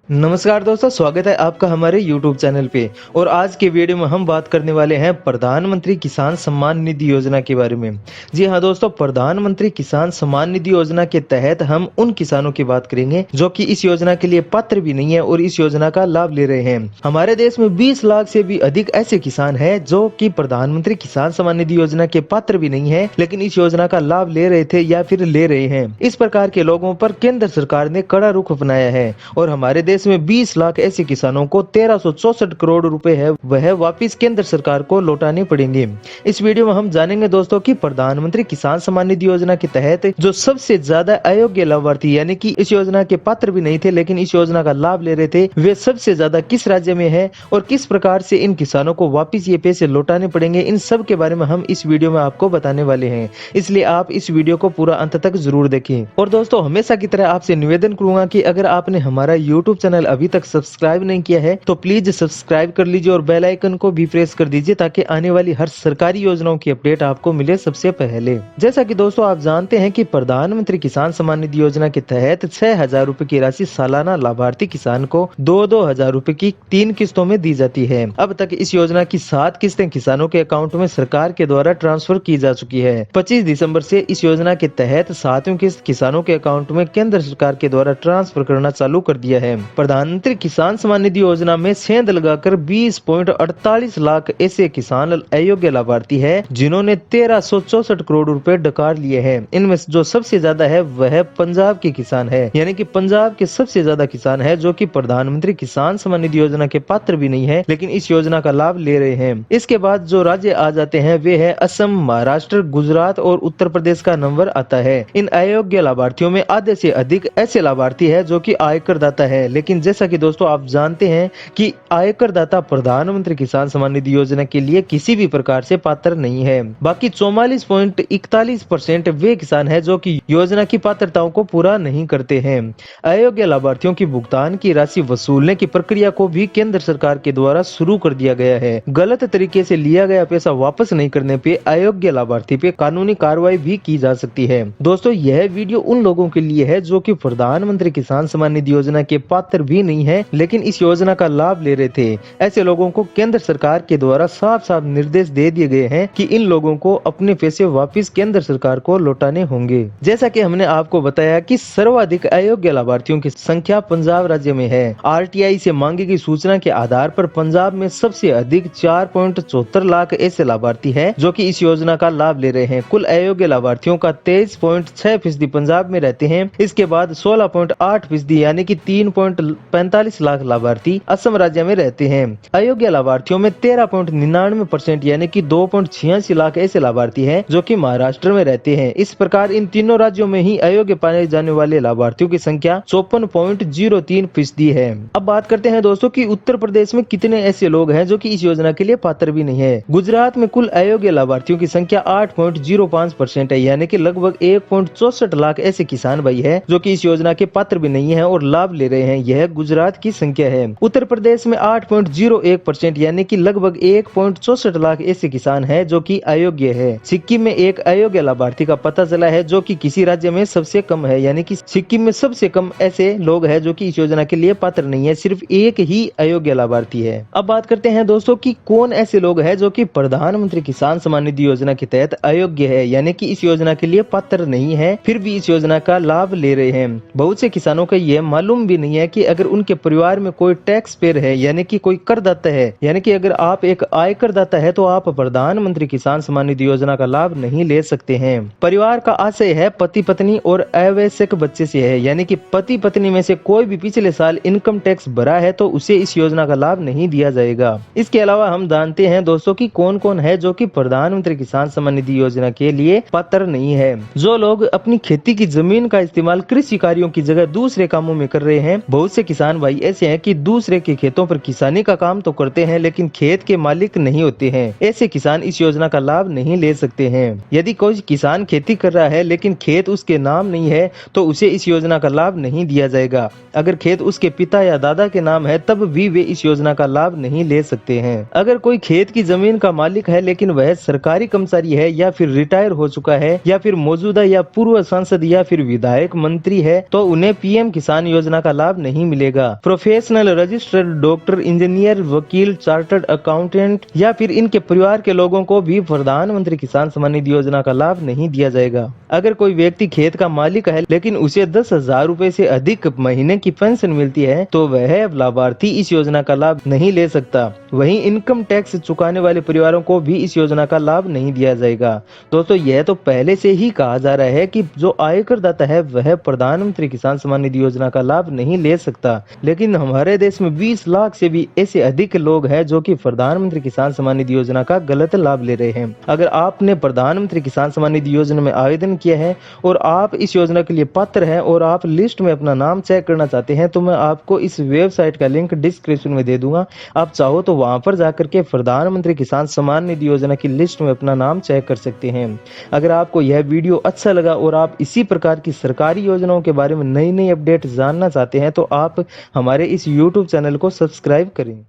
नमस्कार दोस्तों, स्वागत है आपका हमारे YouTube चैनल पे। और आज के वीडियो में हम बात करने वाले हैं प्रधानमंत्री किसान सम्मान निधि योजना के बारे में। जी हाँ दोस्तों, प्रधानमंत्री किसान सम्मान निधि योजना के तहत हम उन किसानों की बात करेंगे जो कि इस योजना के लिए पात्र भी नहीं है और इस योजना का लाभ ले रहे हैं। हमारे देश में 20 लाख से भी अधिक ऐसे किसान हैं जो कि प्रधानमंत्री किसान सम्मान निधि योजना के पात्र भी नहीं है, लेकिन इस योजना का लाभ ले रहे थे या फिर ले रहे हैं। इस प्रकार के लोगों पर केंद्र सरकार ने कड़ा रुख अपनाया है और हमारे देश में 20 लाख ऐसे किसानों को 1364 करोड़ रुपए है वह वापिस केंद्र सरकार को लौटाने पड़ेंगे। इस वीडियो में हम जानेंगे दोस्तों कि प्रधानमंत्री किसान सम्मान निधि योजना के तहत जो सबसे ज्यादा अयोग्य लाभार्थी यानी कि इस योजना के पात्र भी नहीं थे लेकिन इस योजना का लाभ ले रहे थे, वे सबसे ज्यादा किस राज्य में है और किस प्रकार से इन किसानों को वापिस ये पैसे लौटाने पड़ेंगे, इन सब के बारे में हम इस वीडियो में आपको बताने वाले हैं। इसलिए आप इस वीडियो को पूरा अंत तक जरूर देखें। और दोस्तों, हमेशा की तरह आपसे निवेदन करूंगा कि अगर आपने हमारा YouTube चैनल अभी तक सब्सक्राइब नहीं किया है तो प्लीज सब्सक्राइब कर लीजिए और बेल आइकन को भी प्रेस कर दीजिए ताकि आने वाली हर सरकारी योजनाओं की अपडेट आपको मिले सबसे पहले। जैसा कि दोस्तों आप जानते हैं कि प्रधानमंत्री किसान सम्मान निधि योजना के तहत 6,000 रूपए की राशि सालाना लाभार्थी किसान को 2-2 हजार रूपए की 3 किस्तों में दी जाती है। अब तक इस योजना की 7 किस्तें किसानों के अकाउंट में सरकार के द्वारा ट्रांसफर की जा चुकी है। 25 दिसंबर से इस योजना के तहत 7वीं किस्त किसानों के अकाउंट में केंद्र सरकार के द्वारा ट्रांसफर करना चालू कर दिया है। प्रधानमंत्री किसान सम्मान निधि योजना में सेंध लगाकर 20.48 लाख ऐसे किसान अयोग्य लाभार्थी है जिन्होंने 1364 करोड़ रुपए डकार लिए हैं। इनमें जो सबसे ज्यादा है वह पंजाब के किसान है, यानी कि पंजाब के सबसे ज्यादा किसान है जो कि प्रधानमंत्री किसान सम्मान निधि योजना के पात्र भी नहीं है लेकिन इस योजना का लाभ ले रहे हैं। इसके बाद जो राज्य आ जाते हैं वे है असम, महाराष्ट्र, गुजरात और उत्तर प्रदेश का नंबर आता है। इन अयोग्य लाभार्थियों में आधे से अधिक ऐसे लाभार्थी है जो कि आयकर दाता है, लेकिन जैसा कि दोस्तों आप जानते हैं कि आयकर दाता प्रधानमंत्री किसान सम्मान निधि योजना के लिए किसी भी प्रकार से पात्र नहीं है। बाकी 44.41% वे किसान है जो कि योजना की पात्रताओं को पूरा नहीं करते हैं। अयोग्य लाभार्थियों की भुगतान की राशि वसूलने की प्रक्रिया को भी केंद्र सरकार के द्वारा शुरू कर दिया गया है। गलत तरीके से लिया गया पैसा वापस नहीं करने पे अयोग्य लाभार्थी पे कानूनी कार्रवाई भी की जा सकती है। दोस्तों, यह वीडियो उन लोगों के लिए है जो कि प्रधानमंत्री किसान सम्मान निधि योजना के पात्र भी नहीं है लेकिन इस योजना का लाभ ले रहे थे। ऐसे लोगों को केंद्र सरकार के द्वारा साफ साफ निर्देश दे दिए गए हैं कि इन लोगों को अपने पैसे वापस केंद्र सरकार को लौटाने होंगे। जैसा कि हमने आपको बताया कि सर्वाधिक अयोग्य लाभार्थियों की संख्या पंजाब राज्य में है। RTI से मांगी गई सूचना के आधार पर पंजाब में सबसे अधिक 4.74 लाख ऐसे लाभार्थी है जो कि इस योजना का लाभ ले रहे हैं। कुल अयोग्य लाभार्थियों का 23.6% पंजाब में रहते हैं। इसके बाद 16.8% यानी कि 3.45 लाख लाभार्थी असम राज्य में रहते हैं। अयोग्य लाभार्थियों में 13.99% यानी कि 2.86 लाख ऐसे लाभार्थी हैं जो कि महाराष्ट्र में रहते हैं। इस प्रकार इन तीनों राज्यों में ही अयोग्य पाए जाने वाले लाभार्थियों की संख्या 54.03% है। अब बात करते हैं दोस्तों कि उत्तर प्रदेश में कितने ऐसे लोग हैं जो कि इस योजना के लिए पात्र भी नहीं है। गुजरात में कुल अयोग्य लाभार्थियों की संख्या 8.05% है, यानी कि लगभग 1.64 लाख ऐसे किसान भाई है जो कि इस योजना के पात्र भी नहीं है और लाभ ले रहे हैं। यह गुजरात की संख्या है। उत्तर प्रदेश में 8.01% यानी कि लगभग 1.64 लाख ऐसे किसान हैं जो कि अयोग्य है। सिक्किम में एक अयोग्य लाभार्थी का पता चला है जो कि किसी राज्य में सबसे कम है, यानी कि सिक्किम में सबसे कम ऐसे लोग हैं जो कि इस योजना के लिए पात्र नहीं है। सिर्फ एक ही अयोग्य लाभार्थी है। अब बात करते हैं दोस्तों कि कौन ऐसे लोग हैं जो कि प्रधानमंत्री किसान सम्मान निधि योजना के तहत अयोग्य है, यानी कि इस योजना के लिए पात्र नहीं है फिर भी इस योजना का लाभ ले रहे हैं। बहुत से किसानों को यह मालूम भी नहीं है कि अगर उनके परिवार में कोई टैक्स पेयर है यानी कि कोई करदाता है, यानी कि अगर आप एक आयकर दाता है तो आप प्रधानमंत्री किसान सम्मान निधि योजना का लाभ नहीं ले सकते हैं। परिवार का आशय है पति पत्नी और आवश्यक बच्चे से है, यानी कि पति पत्नी में से कोई भी पिछले साल इनकम टैक्स भरा है तो उसे इस योजना का लाभ नहीं दिया जाएगा। इसके अलावा हम जानते हैं दोस्तों कि कौन कौन है जो कि प्रधानमंत्री किसान सम्मान निधि योजना के लिए पात्र नहीं है। जो लोग अपनी खेती की जमीन का इस्तेमाल कृषि कार्यों की जगह दूसरे कामों में कर रहे हैं। बहुत से किसान भाई ऐसे हैं कि दूसरे के खेतों पर किसानी का काम तो करते हैं लेकिन खेत के मालिक नहीं होते हैं। ऐसे किसान इस योजना का लाभ नहीं ले सकते हैं। यदि कोई किसान खेती कर रहा है लेकिन खेत उसके नाम नहीं है तो उसे इस योजना का लाभ नहीं दिया जाएगा। अगर खेत उसके पिता या दादा के नाम है तब भी वे इस योजना का लाभ नहीं ले सकते हैं। अगर कोई खेत की जमीन का मालिक है लेकिन वह सरकारी कर्मचारी है या फिर रिटायर हो चुका है या फिर मौजूदा या पूर्व सांसद या फिर विधायक मंत्री है तो उन्हें PM किसान योजना का लाभ नहीं नहीं मिलेगा। प्रोफेशनल, रजिस्टर्ड डॉक्टर, इंजीनियर, वकील, चार्टर्ड अकाउंटेंट या फिर इनके परिवार के लोगों को भी प्रधानमंत्री किसान सम्मान निधि योजना का लाभ नहीं दिया जाएगा। अगर कोई व्यक्ति खेत का मालिक है लेकिन उसे 10,000 रुपए से अधिक महीने की पेंशन मिलती है तो वह लाभार्थी इस योजना का लाभ नहीं ले सकता। वहीं इनकम टैक्स चुकाने वाले परिवारों को भी इस योजना का लाभ नहीं दिया जाएगा। दोस्तों, यह तो पहले से ही कहा जा रहा है कि जो आयकर दाता है वह प्रधानमंत्री किसान सम्मान निधि योजना का लाभ नहीं ले सकता, लेकिन हमारे देश में 20 लाख से भी ऐसे अधिक लोग हैं जो कि प्रधानमंत्री किसान सम्मान निधि योजना का गलत लाभ ले रहे हैं। अगर आपने प्रधानमंत्री किसान सम्मान निधि योजना में आवेदन किया है और आप इस योजना के लिए पात्र हैं और आप लिस्ट में अपना नाम चेक करना चाहते हैं तो मैं आपको इस वेबसाइट का लिंक डिस्क्रिप्शन में दे दूंगा। आप चाहो तो वहां पर जाकर के प्रधानमंत्री किसान सम्मान निधि योजना की लिस्ट में अपना नाम चेक कर सकते हैं। अगर आपको यह वीडियो अच्छा लगा और आप इसी प्रकार की सरकारी योजनाओं के बारे में नई नई अपडेट जानना चाहते हैं तो आप हमारे इस YouTube चैनल को सब्सक्राइब करें।